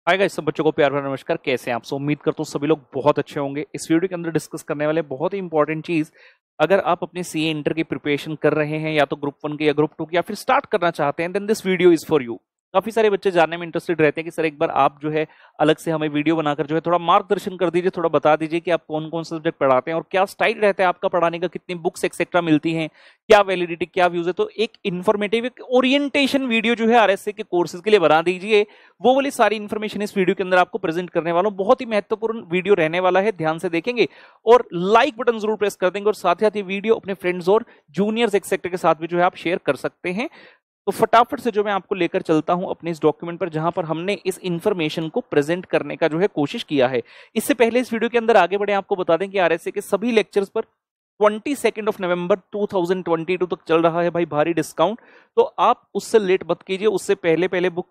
Hi guys, सब बच्चों को प्यार भरा नमस्कार। कैसे हैं आप? उम्मीद करता हूँ सभी लोग बहुत अच्छे होंगे। इस वीडियो के अंदर डिस्कस करने वाले बहुत ही इंपॉर्टेंट चीज, अगर आप अपने सीए इंटर की प्रिपरेशन कर रहे हैं या तो ग्रुप 1 की या ग्रुप 2 की या फिर स्टार्ट करना चाहते हैं, then this video is for you. काफी सारे बच्चे जानने में इंटरेस्टेड रहते हैं कि सर एक बार आप जो है अलग से हमें वीडियो बनाकर जो है थोड़ा मार्गदर्शन कर दीजिए, थोड़ा बता दीजिए कि आप कौन कौन सा सब्जेक्ट पढ़ाते हैं और क्या स्टाइल रहता है आपका पढ़ाने का, कितनी बुक्स एक्सेट्रा मिलती हैं, क्या वैलिडिटी, क्या व्यूज है। तो एक इन्फॉर्मेटिव एक ओरिएंटेशन वीडियो जो है आरएसए के कोर्सेज के लिए बना दीजिए। वो वाली सारी इन्फॉर्मेशन इस वीडियो के अंदर आपको प्रेजेंट करने वाला हूं। बहुत ही महत्वपूर्ण वीडियो रहने वाला है, ध्यान से देखेंगे और लाइक बटन जरूर प्रेस कर देंगे और साथ ही साथ ये वीडियो अपने फ्रेंड्स और जूनियर्स एक्सेक्टर के साथ भी जो है आप शेयर कर सकते हैं। तो फटाफट से जो मैं आपको लेकर चलता हूं अपने इस डॉक्यूमेंट पर, जहां पर हमने इस इंफॉर्मेशन को प्रेजेंट करने का जो है कोशिश किया है। इससे पहले इस वीडियो के अंदर आगे बढ़े, आपको बता दें कि आरएसए के सभी लेक्चर्स पर 22 नवंबर 2022 तक चल रहा है भाई भारी डिस्काउंट। तो आप उससे लेट मत कीजिए, उससे पहले पहले बुक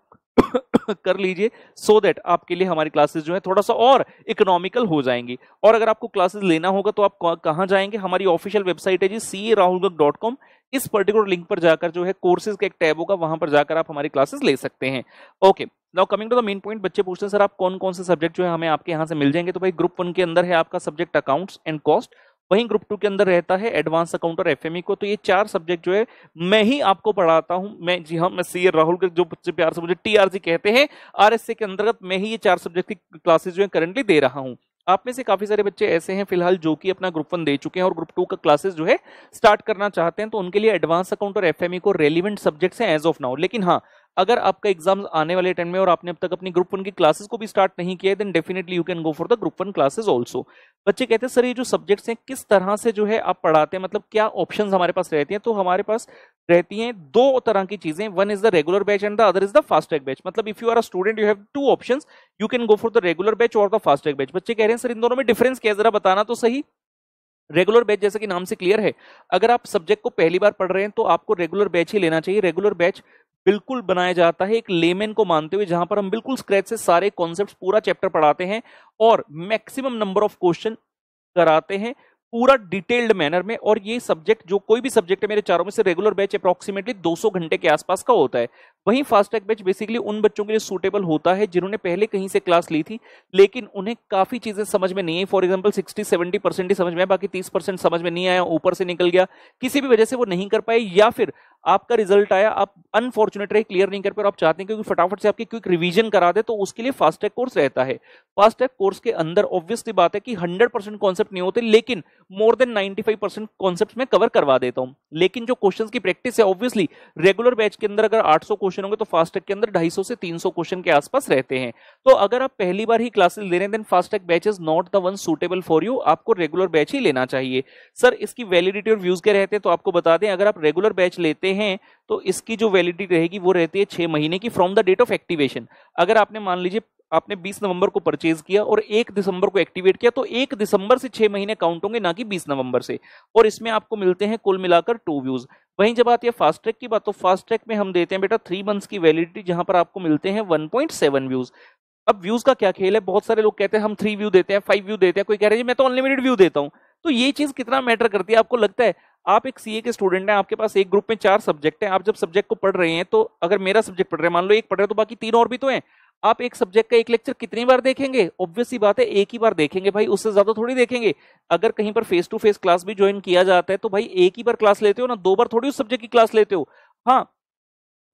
कर लीजिए, सो दैट आपके लिए हमारी क्लासेस जो है थोड़ा सा और इकोनॉमिकल हो जाएंगी। और अगर आपको क्लासेस लेना होगा तो आप कहां जाएंगे? हमारी ऑफिशियल वेबसाइट है जी CA rahulgarg.com। इस पर्टिकुलर लिंक पर जाकर जो है कोर्सेज का एक टैब होगा, वहां पर जाकर आप हमारी क्लासेस ले सकते हैं। Okay, now coming to the main point. बच्चे पूछते हैं सर आप कौन कौन से सब्जेक्ट जो है हमें आपके यहाँ से मिल जाएंगे? तो भाई ग्रुप 1 के अंदर है आपका सब्जेक्ट अकाउंट्स एंड कॉस्ट, वहीं ग्रुप 2 के अंदर रहता है एडवांस अकाउंट और एफएमई को। तो ये चार सब्जेक्ट जो है मैं ही आपको पढ़ाता हूं। मैं, जी हाँ, मैं सीए राहुल के, जो बच्चे प्यार से मुझे टीआरजी कहते हैं, आरएसए के अंतर्गत मैं ही ये चार सब्जेक्ट की क्लासेस जो है करंटली दे रहा हूं। आप में से काफी सारे बच्चे ऐसे हैं फिलहाल जो कि अपना ग्रुप 1 दे चुके हैं और ग्रुप 2 का क्लासेस जो है स्टार्ट करना चाहते हैं, तो उनके लिए एडवांस अकाउंट और एफएमई को रेलिवेंट सब्जेक्ट्स हैं एज ऑफ नाउ। लेकिन हाँ, अगर आपका एग्जाम आने वाले टाइम में और आपने अब तक अपनी ग्रुप 1 की क्लासेस को भी स्टार्ट नहीं किया है, then definitely you can go for the group 1 classes also. बच्चे कहते हैं सर ये जो सब्जेक्ट्स हैं किस तरह से जो है आप पढ़ाते हैं, मतलब क्या ऑप्शंस हमारे पास रहती हैं? तो हमारे पास रहती हैं दो तरह की चीजें, one is the regular batch and the other is the fast track batch. मतलब if you are a student you have two options, you can go for the regular batch और द फास्ट ट्रैक बैच। बच्चे कह रहे हैं sir इन दोनों में difference क्या है, जरा बताना तो सही। रेगुलर बैच जैसे कि नाम से क्लियर है, अगर आप सब्जेक्ट को पहली बार पढ़ रहे हैं तो आपको रेगुलर बैच ही लेना चाहिए। रेगुलर बैच बिल्कुल बनाया जाता है एक लेमैन को मानते हुए, जहां पर हम बिल्कुल स्क्रैच से सारे कॉन्सेप्ट्स पूरा चैप्टर पढ़ाते हैं और मैक्सिमम नंबर ऑफ क्वेश्चन कराते हैं पूरा डिटेल्ड मैनर में। और ये सब्जेक्ट, जो कोई भी सब्जेक्ट है मेरे चारों में से, रेगुलर बैच अप्रोक्सीमेटली 200 घंटे के आसपास का होता है। वहीं फास्ट ट्रैक बैच बेसिकली उन बच्चों के लिए सूटेबल होता है जिन्होंने पहले कहीं से क्लास ली थी लेकिन उन्हें काफी चीजें समझ में नहीं आई। फॉर एग्जांपल 60-70% ही समझ में आया, बाकी 30% समझ में नहीं आया, ऊपर से निकल गया, किसी भी वजह से वो नहीं कर पाए, या फिर आपका रिजल्ट आया, आप अनफॉर्चुनेट रहे, क्लियर नहीं कर पाए और आप चाहते हैं कि फटाफट से आपकी क्विक रिवीजन करा दे, तो उसके लिए फास्ट ट्रैक कोर्स रहता है। फास्ट ट्रैक कोर्स के अंदर ऑब्वियसली बात है कि 100% कॉन्सेप्ट नहीं होते, लेकिन मोर देन 95% कॉन्सेप्ट में कवर करवा देता हूं। लेकिन जो क्वेश्चंस की प्रैक्टिस है, ऑब्वियसली रेगुलर बैच के अंदर अगर 800 क्वेश्चन होंगे तो फास्ट ट्रैक के अंदर 250 से 300 क्वेश्चन के आसपास रहते हैं। तो अगर आप पहली बार ही क्लासेस ले रहे हैं, then fast track batch is not the one suitable for you, आपको रेगुलर बैच ही लेना चाहिए। सर इसकी वैलिडिटी और व्यूज के रहते हैं, तो आपको बता दें अगर आप रेगुलर बैच लेते हैं तो इसकी जो वैलिडिटी रहेगी वो रहती है 6 महीने की from the date of activation. अगर आपने मान लीजिए आपने 20 नवंबर को परचेज किया और 1 दिसंबर को एक्टिवेट किया, तो 1 दिसंबर से 6 महीने काउंट होंगे, ना कि 20 नवंबर से। और इसमें आपको मिलते हैं कुल मिलाकर 2 व्यूज। वहीं जब आती है फास्ट ट्रैक की बात, तो फास्ट ट्रैक में हम देते हैं बेटा 3 मंथ्स की वैलिडिटी, जहां पर आपको मिलते हैं 1.7 व्यूज। अब व्यूज का क्या खेल है? बहुत सारे लोग कहते हैं हम 3 व्यू देते हैं, 5 व्यू देते हैं, कोई कह रहे हैं मैं तो अनलिमिटेड व्यू देता हूं। तो ये चीज कितना मैटर करती है आपको लगता है? आप एक सीए के स्टूडेंट हैं, आपके पास एक ग्रुप में 4 सब्जेक्ट हैं, आप जब सब्जेक्ट को पढ़ रहे हैं, तो अगर मेरा सब्जेक्ट पढ़ रहे हैं, मान लो एक पढ़ रहे हैं, तो बाकी 3 और भी तो हैं। आप एक सब्जेक्ट का एक लेक्चर कितनी बार देखेंगे? ऑब्वियस सी बात है एक ही बार देखेंगे भाई, उससे ज्यादा थोड़ी देखेंगे। अगर कहीं पर फेस टू फेस क्लास भी ज्वाइन किया जाता है तो भाई एक ही बार क्लास लेते हो ना, 2 बार थोड़ी उस सब्जेक्ट की क्लास लेते हो। हाँ,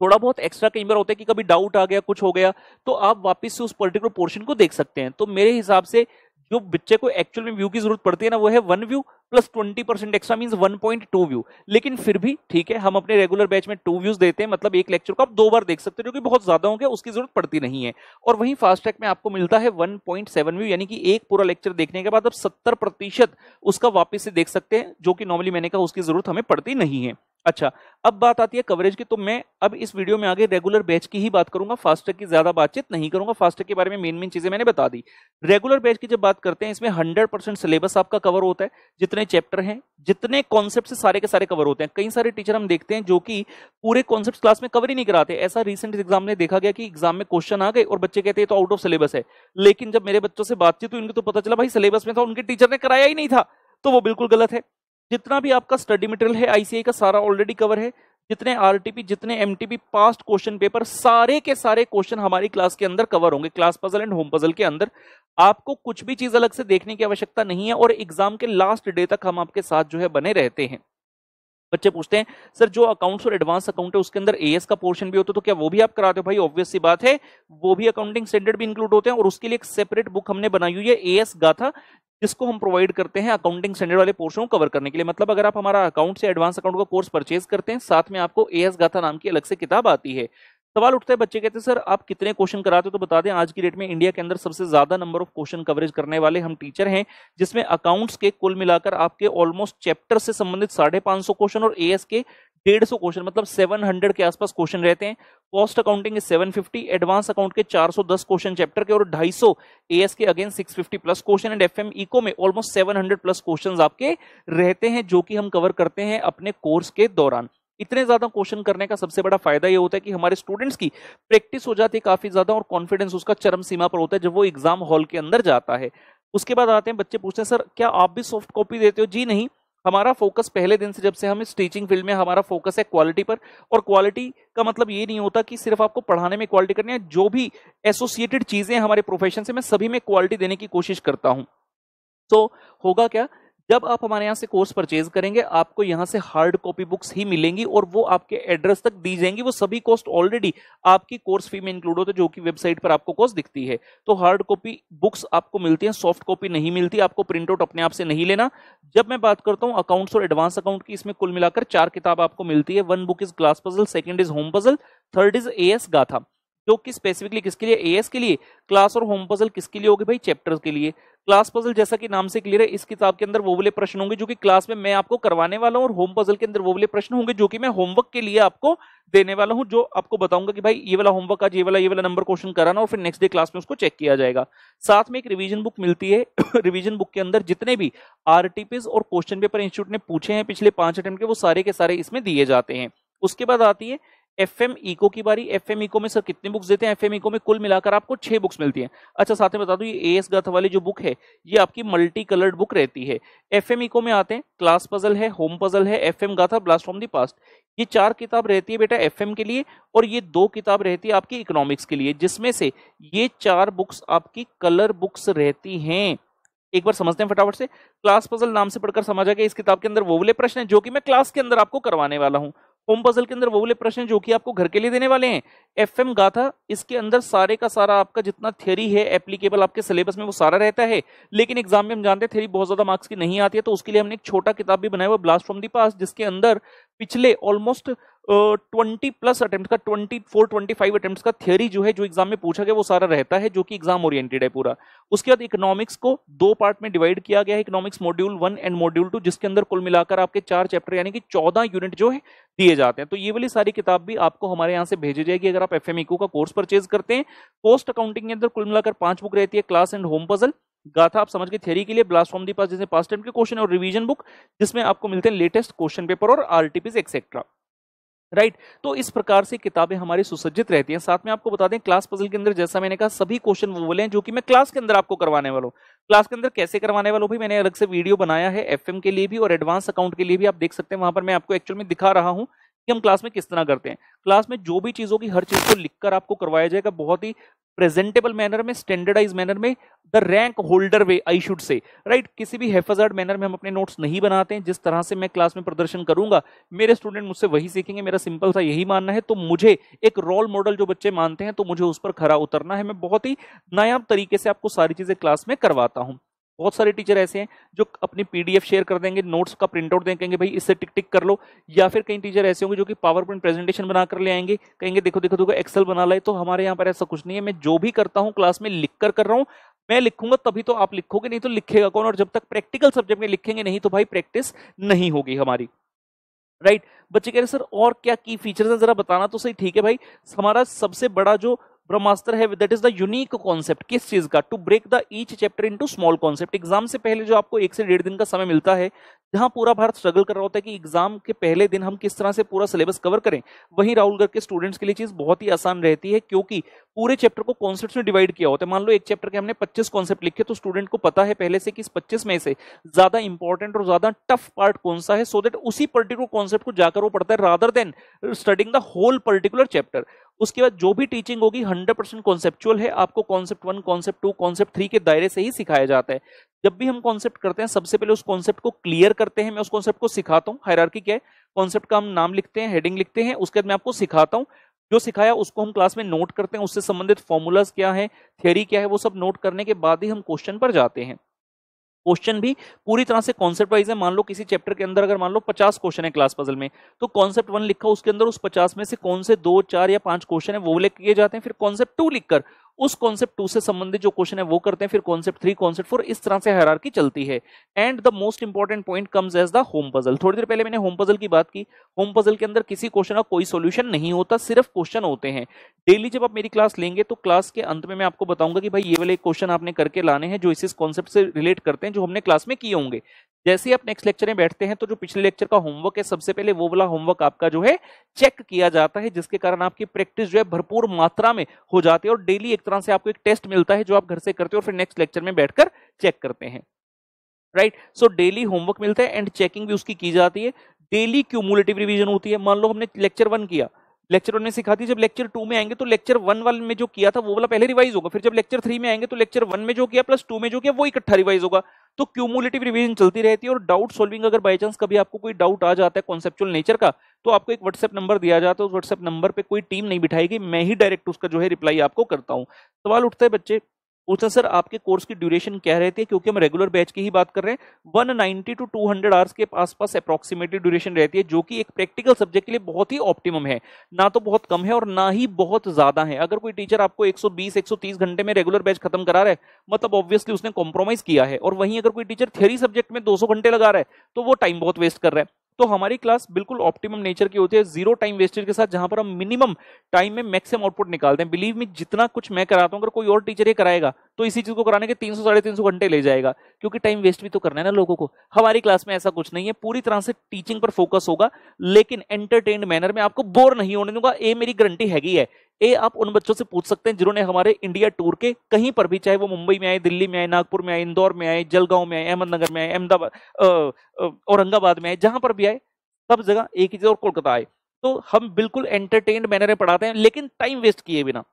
थोड़ा बहुत एक्स्ट्रा कई बार होता है कि कभी डाउट आ गया, कुछ हो गया, तो आप वापस से उस पर्टिकुलर पोर्शन को देख सकते हैं। तो मेरे हिसाब से जो बच्चे को एक्चुअल में व्यू की जरूरत पड़ती है ना, वो है 1 view plus 20% extra means 1.2 view. लेकिन फिर भी ठीक है, हम अपने रेगुलर बैच में 2 व्यूज देते हैं, मतलब एक लेक्चर को आप 2 बार देख सकते हो, जो कि बहुत ज्यादा हो गया, उसकी जरूरत पड़ती नहीं है। और वहीं फास्ट ट्रैक में आपको मिलता है 1.7 व्यू, यानी कि एक पूरा लेक्चर देखने के बाद आप 70% उसका वापस से देख सकते हैं, जो कि नॉर्मली मैंने कहा उसकी जरूरत हमें पड़ती नहीं है। अच्छा, अब बात आती है कवरेज की, तो मैं अब इस वीडियो में आगे रेगुलर बैच की ही बात करूंगा, फास्ट ट्रैक की ज्यादा बातचीत नहीं करूंगा। फास्ट ट्रैक के बारे में मेन चीजें मैंने बता दी। रेगुलर बैच की जब बात करते हैं, इसमें 100% सिलेबस आपका कवर होता है, जितने चैप्टर हैं, जितने कॉन्सेप्ट से सारे के सारे कवर होते हैं। कई सारे टीचर हम देखते हैं जो कि पूरे कॉन्सेप्ट क्लास में कवर ही नहीं कराते। ऐसा रिसेंट एग्जाम में देखा गया कि एग्जाम में क्वेश्चन आ गए और बच्चे कहते हैं तो आउट ऑफ सिलेबस है, लेकिन जब मेरे बच्चों से बातचीत हुई, उनको तो पता चला भाई सिलेबस में था, उनके टीचर ने कराया ही नहीं था। तो वो बिल्कुल गलत है। जितना भी आपका स्टडी मटेरियल है आईसीआई का, सारा ऑलरेडी कवर है। जितने आरटीपी, जितने एमटीपी पास्ट क्वेश्चन पेपर, सारे के सारे क्वेश्चन हमारी क्लास के अंदर कवर होंगे, class puzzle and home puzzle के अंदर। आपको कुछ भी चीज अलग से देखने की आवश्यकता नहीं है और एग्जाम के लास्ट डे तक हम आपके साथ जो है बने रहते हैं। बच्चे पूछते हैं सर जो अकाउंट्स और एडवांस अकाउंट है उसके अंदर एएस का पोर्शन भी होता है तो क्या वो भी आप कराते हो? भाई ऑब्वियस सी बात है, वो भी अकाउंटिंग स्टैंडर्ड भी इंक्लूड होते हैं और उसके लिए एक सेपरेट बुक हमने बनाई हुई है एएस गाथा, जिसको हम प्रोवाइड करते हैं अकाउंटिंग स्टैंडर्ड वाले पोर्शन को कवर करने के लिए। मतलब अगर आप हमारा अकाउंट से एडवांस अकाउंट का कोर्स परचेज करते हैं, साथ में आपको एएस गाथा नाम की अलग से किताब आती है। सवाल उठता है, बच्चे कहते हैं सर आप कितने क्वेश्चन कराते हो? तो बता दें आज की डेट में इंडिया के अंदर सबसे ज्यादा नंबर ऑफ क्वेश्चन कवरेज करने वाले हम टीचर हैं, जिसमें अकाउंट्स के कुल मिलाकर आपके ऑलमोस्ट चैप्टर से संबंधित 550 क्वेश्चन और एएस के 150 क्वेश्चन, मतलब 700 के आसपास क्वेश्चन रहते हैं। कॉस्ट अकाउंटिंग के 750, एडवांस अकाउंट के 410 क्वेश्चन चैप्टर के और 250 एएस के again 650 plus question and FM eco में ऑलमोस्ट 700 प्लस क्वेश्चंस आपके रहते हैं, जो कि हम कवर करते हैं अपने कोर्स के दौरान। इतने ज्यादा क्वेश्चन करने का सबसे बड़ा फायदा ये होता है कि हमारे स्टूडेंट्स की प्रैक्टिस हो जाती है काफी ज्यादा और कॉन्फिडेंस उसका चरम सीमा पर होता है जब वो एग्जाम हॉल के अंदर जाता है। उसके बाद आते हैं, बच्चे पूछते हैं सर क्या आप भी सॉफ्ट कॉपी देते हो? जी नहीं, हमारा फोकस पहले दिन से, जब से हम इस टीचिंग फील्ड में, हमारा फोकस है क्वालिटी पर। और क्वालिटी का मतलब ये नहीं होता कि सिर्फ आपको पढ़ाने में क्वालिटी करनी है, जो भी एसोसिएटेड चीजें हमारे प्रोफेशन से, मैं सभी में क्वालिटी देने की कोशिश करता हूं। तो होगा क्या, जब आप हमारे यहाँ से कोर्स परचेज करेंगे आपको यहाँ से हार्ड कॉपी बुक्स ही मिलेंगी और वो आपके एड्रेस तक दी जाएंगी। वो सभी कॉस्ट ऑलरेडी आपकी कोर्स फी में इंक्लूड होते हैं, जो कि वेबसाइट पर आपको कॉस्ट दिखती है। तो हार्ड कॉपी बुक्स आपको मिलती हैं, सॉफ्ट कॉपी नहीं मिलती। आपको प्रिंट आउट अपने आप से नहीं लेना। जब मैं बात करता हूँ अकाउंट्स और एडवांस अकाउंट की, इसमें कुल मिलाकर 4 किताब आपको मिलती है। 1 book is class puzzle, 2nd is home puzzle, 3rd is as गाथा, जो कि स्पेसिफिकली किसके लिए? एएस के लिए। क्लास और होम पजल किसके लिए होगी? भाई चैप्टर्स के लिए। क्लास पजल जैसा कि नाम से क्लियर है, इस किताब के अंदर वो वाले प्रश्न होंगे जो कि क्लास में मैं आपको करवाने वाला हूं, और होम पजल के अंदर वो वाले प्रश्न होंगे जो कि मैं होमवर्क के लिए आपको देने वाला हूं, जो आपको बताऊंगा कि भाई ये वाला होमवर्क आज ये वाला नंबर क्वेश्चन कराना और फिर नेक्स्ट डे क्लास में उसको चेक किया जाएगा। साथ में एक रिवीजन बुक मिलती है। रिवीजन बुक के अंदर जितने भी आरटीपीज और क्वेश्चन पेपर इंस्टीट्यूट ने पूछे हैं पिछले 5 अटेम्प्ट के, वो सारे के सारे इसमें दिए जाते हैं। उसके बाद आती है एफएम इको की बारी। एफएम इको में सर कितनी बुक्स देते हैं? एफएम इको में कुल मिलाकर आपको 6 बुक्स मिलती हैं। अच्छा साथ में बता दूं, ये एएस गाथा वाली जो बुक है ये आपकी मल्टी कलर्ड बुक रहती है। एफएम इको में आते हैं क्लास पजल है, होम पजल है, एफएम गाथा, ब्लास्ट फ्रॉम द पास्ट। ये 4 किताब रहती है बेटा एफएम के लिए, और ये 2 किताब रहती है आपकी इकोनॉमिक्स के लिए, जिसमें से ये 4 बुक्स आपकी कलर बुक्स रहती हैं। एक बार समझते हैं फटाफट से। क्लास पजल नाम से पढ़कर समझ आ गया, इस किताब के अंदर वो वाले प्रश्न हैं जो कि मैं क्लास के अंदर आपको करवाने वाला हूं। होम पजल के अंदर वो वाले प्रश्न जो कि आपको घर के लिए देने वाले हैं। एफएम गाथा, इसके अंदर सारे का सारा आपका जितना थ्योरी है एप्लीकेबल आपके सिलेबस में वो सारा रहता है, लेकिन एग्जाम में हम जानते हैं थ्योरी बहुत ज्यादा मार्क्स की नहीं आती है, तो उसके लिए हमने एक छोटा किताब भी बनाया हुआ ब्लास्ट फ्रॉम दी पास्ट, जिसके अंदर पिछले ऑलमोस्ट 20 प्लस अटेम्प्ट का, 24-25 अटेम्प्ट का थ्योरी जो है, जो एग्जाम में पूछा गया वो सारा रहता है, जो कि एग्जाम ओरिएंटेड है पूरा। उसके बाद इकोनॉमिक्स को 2 पार्ट में डिवाइड किया गया है, इकोनॉमिक्स मॉड्यूल 1 एंड मॉड्यूल 2, जिसके अंदर कुल मिलाकर आपके 4 चैप्टर यानी कि 14 यूनिट जो है दिए जाते हैं। तो ये वाली सारी किताब भी आपको हमारे यहाँ से भेजी जाएगी अगर आप एफएमईको का कोर्स परचेज करते हैं। पोस्ट अकाउंटिंग के अंदर कुल मिलाकर 5 बुक रहती है, क्लास एंड होम पजल, गाथा आप समझ के थ्योरी के लिए, ब्लास्ट फ्रॉम दी पास्ट जैसे पास्ट टाइम के क्वेश्चन, और रिवीजन बुक जिसमें आपको मिलते हैं लेटेस्ट क्वेश्चन पेपर और आरटीपीज एक्सेट्रा। राइट, तो इस प्रकार से किताबें हमारी सुसज्जित रहती हैं। साथ में आपको बता दें क्लास पजल के अंदर जैसा मैंने कहा सभी क्वेश्चन वो बोले हैं जो कि मैं क्लास के अंदर आपको करवाने वाला हूँ। क्लास के अंदर कैसे करवाने वाला हूँ भाई, मैंने अलग से वीडियो बनाया है एफएम के लिए भी और एडवांस अकाउंट के लिए भी, आप देख सकते हैं वहां पर मैं आपको एक्चुअल में दिखा रहा हूँ कि हम क्लास में किस तरह करते हैं। क्लास में जो भी चीज होगी हर चीज को लिखकर आपको करवाया जाएगा, बहुत ही प्रेजेंटेबल मैनर में, स्टैंडर्डाइज मैनर में, the rank holder way I should say. Right, किसी भी हेफाजार्ड मैनर में हम अपने नोट्स नहीं बनाते हैं। जिस तरह से मैं क्लास में प्रदर्शन करूंगा मेरे स्टूडेंट मुझसे वही सीखेंगे, मेरा सिंपल सा यही मानना है। तो मुझे एक रोल मॉडल जो बच्चे मानते हैं, तो मुझे उस पर खरा उतरना है। मैं बहुत ही नायाब तरीके से आपको सारी चीजें क्लास में करवाता हूँ। बहुत सारे टीचर ऐसे हैं जो अपनी पीडीएफ शेयर कर देंगे, नोट्स का प्रिंट आउट देंगे, भाई इससे टिक टिक कर लो, या फिर कई टीचर ऐसे होंगे जो कि पावर पॉइंट प्रेजेंटेशन बनाकर ले आएंगे, कहेंगे देखो देखो देखो एक्सेल बना लाए। तो हमारे यहाँ पर ऐसा कुछ नहीं है, मैं जो भी करता हूँ क्लास में लिख कर रहा हूँ। मैं लिखूंगा तभी तो आप लिखोगे, नहीं तो लिखेगा कौन? और जब तक प्रैक्टिकल सब्जेक्ट में लिखेंगे नहीं तो भाई प्रैक्टिस नहीं होगी हमारी। राइट, बच्चे कह रहे सर और क्या की फीचर्स है जरा बताना तो सही। ठीक है भाई, हमारा सबसे बड़ा जो ब्रह्मास्त्र है that is the unique concept. किस चीज का? To break the each chapter into small concept. Exam से पहले जो आपको 1 से 1.5 दिन का समय मिलता है, जहां पूरा भारत स्ट्रगल कर रहा होता है कि एग्जाम के पहले दिन हम किस तरह से पूरा सिलेबस कवर करें, वहीं राहुल गर्ग के स्टूडेंट्स के लिए चीज बहुत ही आसान रहती है, क्योंकि पूरे चैप्टर को कॉन्सेप्ट्स में डिवाइड किया होता है। मान लो एक चैप्टर के हमने 25 कॉन्सेप्ट लिखे, तो स्टूडेंट को पता है पहले से कि इस 25 में से ज्यादा इंपॉर्टेंट और ज्यादा टफ पार्ट कौन सा है, सो दैट उसी पर्टिकुलर कॉन्सेप्ट को जाकर वो पढ़ता है, rather than studying the whole particular chapter. उसके बाद जो भी टीचिंग होगी 100% कॉन्सेप्चुअल है, आपको कॉन्सेप्ट 1, कॉन्सेप्ट 2, कॉन्सेप्ट 3 के दायरे से ही सिखाया जाता है। जब भी हम कॉन्सेप्ट करते हैं, सबसे पहले उस कॉन्सेप्ट को क्लियर करते हैं, मैं उस कॉन्सेप्ट को सिखाता हूं। हायरार्की क्या है, कॉन्सेप्ट का हम नाम लिखते हैं, हेडिंग लिखते हैं, उसके बाद मैं आपको सिखाता हूं, जो सिखाया उसको हम क्लास में नोट करते हैं, उससे संबंधित फॉर्मूलाज क्या है, थियरी क्या है, वो सब नोट करने के बाद ही हम क्वेश्चन पर जाते हैं। क्वेश्चन भी पूरी तरह से कॉन्सेप्ट वाइज है। मान लो किसी चैप्टर के अंदर अगर मान लो 50 क्वेश्चन है क्लास पजल में, तो कॉन्सेप्ट 1 लिखा, उसके अंदर उस 50 में से कौन से 2, 4 या 5 क्वेश्चन है वो लेके किए जाते हैं। फिर कॉन्सेप्ट 2 लिखकर उस कॉन्सेप्ट 2 से संबंधित जो क्वेश्चन है वो करते हैं। फिर कॉन्सेप्ट 3, कॉन्सेप्ट 4, इस तरह से हायरार्की चलती है। And the most important point comes as the home puzzle. थोड़ी देर पहले मैंने होम पजल की बात की। होम पजल के अंदर किसी क्वेश्चन का कोई सोल्यूशन नहीं होता, सिर्फ क्वेश्चन होते हैं। डेली जब आप मेरी क्लास लेंगे तो क्लास के अंत में मैं आपको बताऊंगा कि भाई ये वाले क्वेश्चन आपने करके लाने हैं जो इस कॉन्सेप्ट से रिलेट करते हैं, जो हमने क्लास में किए होंगे। जैसे ही आप नेक्स्ट लेक्चर में बैठते हैं तो जो पिछले लेक्चर का होमवर्क है, सबसे पहले वो वाला होमवर्क आपका जो है चेक किया जाता है, जिसके कारण आपकी प्रैक्टिस जो है भरपूर मात्रा में हो जाती है, और डेली एक तरह से आपको एक टेस्ट मिलता है जो आप घर से करते हो और फिर नेक्स्ट लेक्चर में बैठकर चेक करते हैं। राइट, सो डेली होमवर्क मिलता है एंड चेकिंग भी उसकी की जाती है। डेली क्यूमुलेटिव रिवीजन होती है। मान लो हमने लेक्चर 1 किया, लेक्चर 1 में सिखा दी, जब लेक्चर 2 में आएंगे तो लेक्चर 1 वाले में जो किया था वो वाला पहले रिवाइज होगा, फिर जब लेक्चर 3 में आएंगे तो लेक्चर 1 में जो किया प्लस 2 में जो किया वो इकट्ठा रिवाइज होगा। तो क्यूमुलेटिव रिवीजन चलती रहती है। और डाउट सॉल्विंग, अगर बाई चांस कभी आपको कोई डाउट आ जाता है कॉन्सेप्चुअल नेचर का, तो आपको एक व्हाट्सएप नंबर दिया जाता है। उस व्हाट्सएप नंबर पे कोई टीम नहीं बिठाएगी, मैं ही डायरेक्ट उसका जो है रिप्लाई आपको करता हूं। सवाल उठता है बच्चे पूछा, सर आपके कोर्स की ड्यूरेशन क्या रहती है, क्योंकि हम रेगुलर बैच की ही बात कर रहे हैं। 190 टू 200 आवर्स के आसपास अप्रोक्सीमेटली ड्यूरेशन रहती है, जो कि एक प्रैक्टिकल सब्जेक्ट के लिए बहुत ही ऑप्टिमम है। ना तो बहुत कम है और ना ही बहुत ज्यादा है। अगर कोई टीचर आपको 120-130 घंटे में रेगुलर बैच खत्म करा रहा है, मतलब ऑब्वियसली उसने कॉम्प्रोमाइज किया है। और वहीं अगर कोई टीचर थियरी सब्जेक्ट में 200 घंटे लगा रहा है, तो वो टाइम बहुत वेस्ट कर रहा है। तो हमारी क्लास बिल्कुल ऑप्टिमम नेचर की होती है, जीरो टाइम वेस्टेज के साथ, जहां पर हम मिनिमम टाइम में मैक्सिमम आउटपुट निकालते हैं। बिलीव मी, जितना कुछ मैं कराता हूं, अगर कोई और टीचर ये कराएगा तो इसी चीज को कराने के 300-350 घंटे ले जाएगा, क्योंकि टाइम वेस्ट भी तो करना है ना लोगों को। हमारी क्लास में ऐसा कुछ नहीं है, पूरी तरह से टीचिंग पर फोकस होगा, लेकिन एंटरटेन्ड मैनर में। आपको बोर नहीं होने दूंगा, ये मेरी गारंटी हैगी है। ये आप उन बच्चों से पूछ सकते हैं जिन्होंने हमारे इंडिया टूर के कहीं पर भी, चाहे वो मुंबई में आए, दिल्ली में आए, नागपुर में आए, इंदौर में आए, जलगांव में आए, अहमदनगर में आए, अहमदाबाद औरंगाबाद में आए, जहां पर भी आए सब जगह एक ही चीज, और कोलकाता आए, तो हम बिल्कुल एंटरटेन्ड मैनर में पढ़ाते हैं, लेकिन टाइम वेस्ट किए बिना।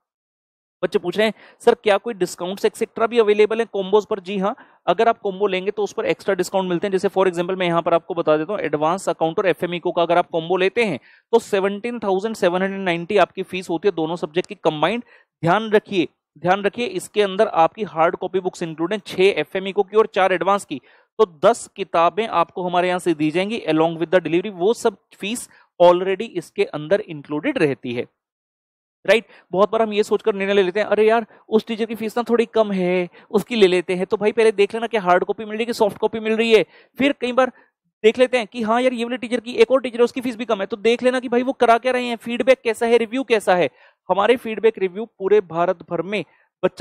बच्चे पूछ रहे हैं सर क्या कोई डिस्काउंट्स एक्सेट्रा भी अवेलेबल है कॉम्बोज पर? जी हाँ, अगर आप कॉम्बो लेंगे तो उस पर एक्स्ट्रा डिस्काउंट मिलते हैं। जैसे फॉर एग्जांपल मैं यहाँ पर आपको बता देता हूँ, एडवांस अकाउंट और एफएमई का अगर आप कॉम्बो लेते हैं तो 17,790 आपकी फीस होती है, दोनों सब्जेक्ट की कंबाइंड। ध्यान रखिए इसके अंदर आपकी हार्ड कॉपी बुक्स इंक्लूड है, 6 एफएमई की और 4 एडवांस की। तो 10 किताबें आपको हमारे यहाँ से दी जाएंगी अलोंग विद द डिलीवरी। वो सब फीस ऑलरेडी इसके अंदर इंक्लूडेड रहती है। राइट, बहुत बार हम ये सोचकर निर्णय ले लेते हैं, अरे यार उस टीचर की फीस ना थोड़ी कम है, उसकी ले लेते हैं। तो भाई पहले देख लेना कि हार्ड कॉपी मिल रही है कि सॉफ्ट कॉपी मिल रही है। फिर कई बार देख लेते हैं कि हाँ यार ये वाले टीचर की एक और टीचर है उसकी फीस भी कम है, तो देख लेना कि भाई वो करा क्या रहे हैं, फीडबैक कैसा है, रिव्यू कैसा है। हमारे फीडबैक रिव्यू पूरे भारत भर में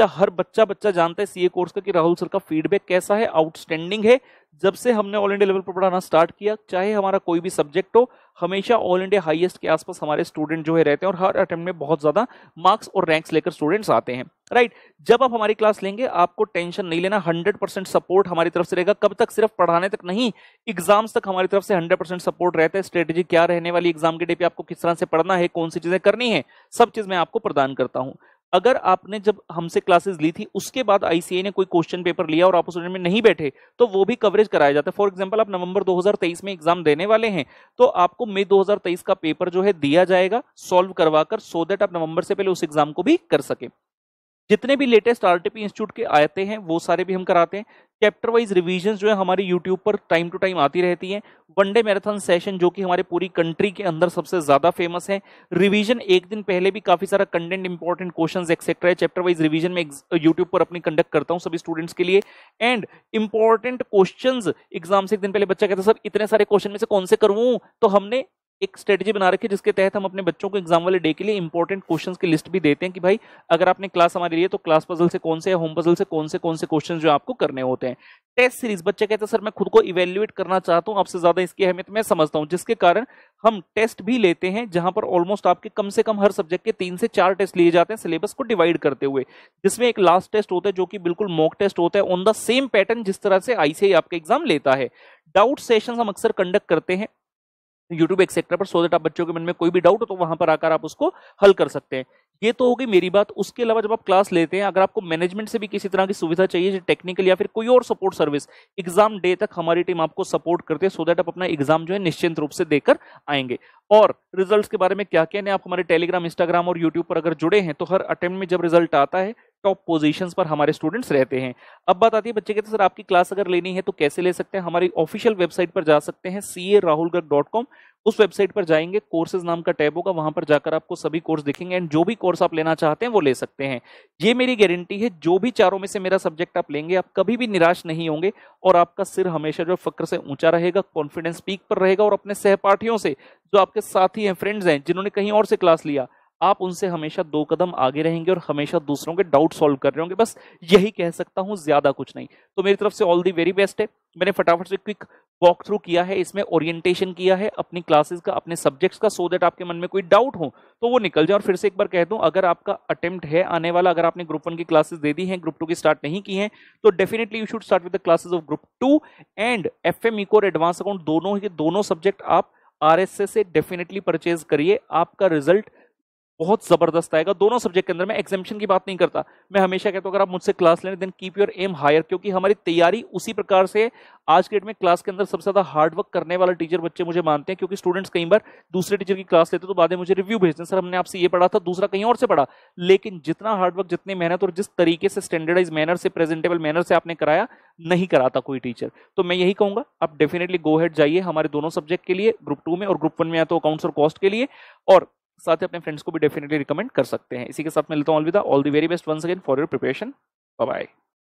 हर बच्चा जानता है सीए कोर्स का कि राहुल सर का फीडबैक कैसा है, आउटस्टैंडिंग है। जब से हमने ऑल इंडिया लेवल पर पढ़ाना स्टार्ट किया, चाहे हमारा कोई भी सब्जेक्ट हो, हमेशा ऑल इंडिया हाईएस्ट के आसपास हमारे स्टूडेंट जो है रहते हैं, और हर अटेम्प्ट में बहुत ज्यादा मार्क्स और रैंक्स लेकर स्टूडेंट्स आते हैं। राइट, जब आप हमारी क्लास लेंगे आपको टेंशन नहीं लेना, 100% सपोर्ट हमारी तरफ से रहेगा। कब तक? सिर्फ पढ़ाने तक नहीं, एग्जाम्स तक हमारी तरफ से 100% सपोर्ट रहता है। स्ट्रेटेजी क्या रहने वाली एग्जाम के डे पे, आपको किस तरह से पढ़ना है, कौन सी चीजें करनी है, सब चीज मैं आपको प्रदान करता हूं। अगर आपने जब हमसे क्लासेस ली थी उसके बाद आईसीए ने कोई क्वेश्चन पेपर लिया और आप उस में नहीं बैठे, तो वो भी कवरेज कराया जाता है। फॉर एग्जांपल आप नवंबर 2023 में एग्जाम देने वाले हैं, तो आपको मई 2023 का पेपर जो है दिया जाएगा सॉल्व करवाकर, सो दैट आप नवंबर से पहले उस एग्जाम को भी कर सके। जितने भी लेटेस्ट आरटीपी इंस्टीट्यूट के आते हैं वो सारे भी हम कराते हैं। चैप्टर वाइज रिवीजन जो है हमारी यूट्यूब पर टाइम टू टाइम आती रहती हैं। वनडे मैराथन सेशन जो कि हमारे पूरी कंट्री के अंदर सबसे ज्यादा फेमस है। रिवीजन एक दिन पहले भी काफी सारा कंटेंट, इंपॉर्टेंट क्वेश्चंस एक्सेट्रा है, चैप्टर वाइज रिवीजन में यूट्यूब पर अपनी कंडक्ट करता हूं सभी स्टूडेंट्स के लिए। एंड इंपॉर्टेंट क्वेश्चंस एग्जाम से एक दिन पहले बच्चा कहता है सर इतने सारे क्वेश्चन में से कौन से करूं, तो हमने एक स्ट्रेटेजी बना रखी है जिसके तहत हम अपने बच्चों को एग्जाम वाले डे के लिए इंपॉर्टेंट क्वेश्चंस की लिस्ट भी देते हैं कि भाई अगर आपने क्लास हमारे लिए तो क्लास पजल से कौन से या होम पजल से कौन से क्वेश्चंस जो आपको करने होते हैं। टेस्ट सीरीज, बच्चे कहते हैं सर मैं खुद को इवेल्युएट करना चाहता हूं, आपसे ज्यादा इसकी अहमियत मैं समझता हूं, जिसके कारण हम टेस्ट भी लेते हैं जहां पर ऑलमोस्ट आपके कम से कम हर सब्जेक्ट के 3 से 4 टेस्ट लिए जाते हैं सिलेबस को डिवाइड करते हुए, जिसमें एक लास्ट टेस्ट होता है जो कि बिल्कुल मॉक टेस्ट होता है ऑन द सेम पैटर्न जिस तरह से आईसीएआई आपका एग्जाम लेता है। डाउट सेशंस हम अक्सर कंडक्ट करते हैं यूट्यूब एक्सेट्रा पर, सो दैट आप बच्चों के मन में कोई भी डाउट हो तो वहां पर आकर आप उसको हल कर सकते हैं। ये तो होगी मेरी बात। उसके अलावा जब आप क्लास लेते हैं, अगर आपको मैनेजमेंट से भी किसी तरह की सुविधा चाहिए, टेक्निकल या फिर कोई और सपोर्ट सर्विस, एग्जाम डे तक हमारी टीम आपको सपोर्ट करते हैं सो दैट आप अपना एग्जाम जो है निश्चिंत रूप से देकर आएंगे। और रिजल्ट्स के बारे में क्या कहने, आप हमारे टेलीग्राम, इंस्टाग्राम और यूट्यूब पर अगर जुड़े हैं तो हर अटेम्प्ट में जब रिजल्ट आता है टॉप पोजीशंस पर हमारे स्टूडेंट्स रहते हैं। अब बात आती है बच्चे कहते हैं सर आपकी क्लास अगर लेनी है तो कैसे ले सकते हैं। हमारी ऑफिशियल वेबसाइट पर जा सकते हैं carahulgarg.com, उस वेबसाइट पर जाएंगे, कोर्सेज नाम का टैब होगा, वहां पर जाकर आपको सभी कोर्स दिखेंगे एंड जो भी कोर्स आप लेना चाहते हैं वो ले सकते हैं। ये मेरी गारंटी है, जो भी चारों में से मेरा सब्जेक्ट आप लेंगे आप कभी भी निराश नहीं होंगे और आपका सिर हमेशा जो फक्र से ऊंचा रहेगा, कॉन्फिडेंस पीक पर रहेगा और अपने सहपाठियों से, जो आपके साथी हैं, फ्रेंड्स हैं, जिन्होंने कहीं और से क्लास लिया, आप उनसे हमेशा 2 कदम आगे रहेंगे और हमेशा दूसरों के डाउट सॉल्व कर रहे होंगे। बस यही कह सकता हूं, ज्यादा कुछ नहीं। तो मेरी तरफ से ऑल दी वेरी बेस्ट है। मैंने फटाफट से क्विक वॉक थ्रू किया है, इसमें ओरिएंटेशन किया है अपनी क्लासेस का, अपने सब्जेक्ट्स का, सो दैट आपके मन में कोई डाउट हो तो वो निकल जाए। और फिर से एक बार कह दूं, अगर आपका अटेम्प्ट है आने वाला, अगर आपने ग्रुप 1 की क्लासेस दे दी हैं, ग्रुप 2 की स्टार्ट नहीं की हैं, तो definitely you should start with the classes of group 2 and FM eco और एडवांस अकाउंट, दोनों सब्जेक्ट आप आरएसएस से डेफिनेटली परचेज करिए। आपका रिजल्ट बहुत जबरदस्त आएगा दोनों सब्जेक्ट के अंदर। मैं एग्जामिनेशन की बात नहीं करता, मैं हमेशा कहता हूं अगर आप मुझसे क्लास लें then keep your aim higher, क्योंकि हमारी तैयारी उसी प्रकार से आज के डेट में क्लास के अंदर सबसे ज्यादा हार्डवर्क करने वाला टीचर बच्चे मुझे मानते हैं, क्योंकि स्टूडेंट्स कई बार दूसरे टीचर की क्लास लेते तो बाद में मुझे रिव्यू भेजते हैं, सर हमने आपसे ये पढ़ा था, दूसरा कहीं और से पढ़ा, लेकिन जितना हार्डवर्क, जितनी मेहनत और जिस तरीके से स्टैंडर्डाइज मैनर से, प्रेजेंटेबल मैनर से आपने कराया, नहीं कराता कोई टीचर। तो मैं यही कहूंगा आप डेफिनेटली गो हेड जाइए हमारे दोनों सब्जेक्ट के लिए, ग्रुप 2 में और ग्रुप 1 में, या तो अकाउंट्स और कॉस्ट के लिए, और साथ ही अपने फ्रेंड्स को भी डेफिनेटली रिकमेंड कर सकते हैं। इसी के साथ मैं लेता हूं अलविदा। All the very best once again for your preparation. Bye bye.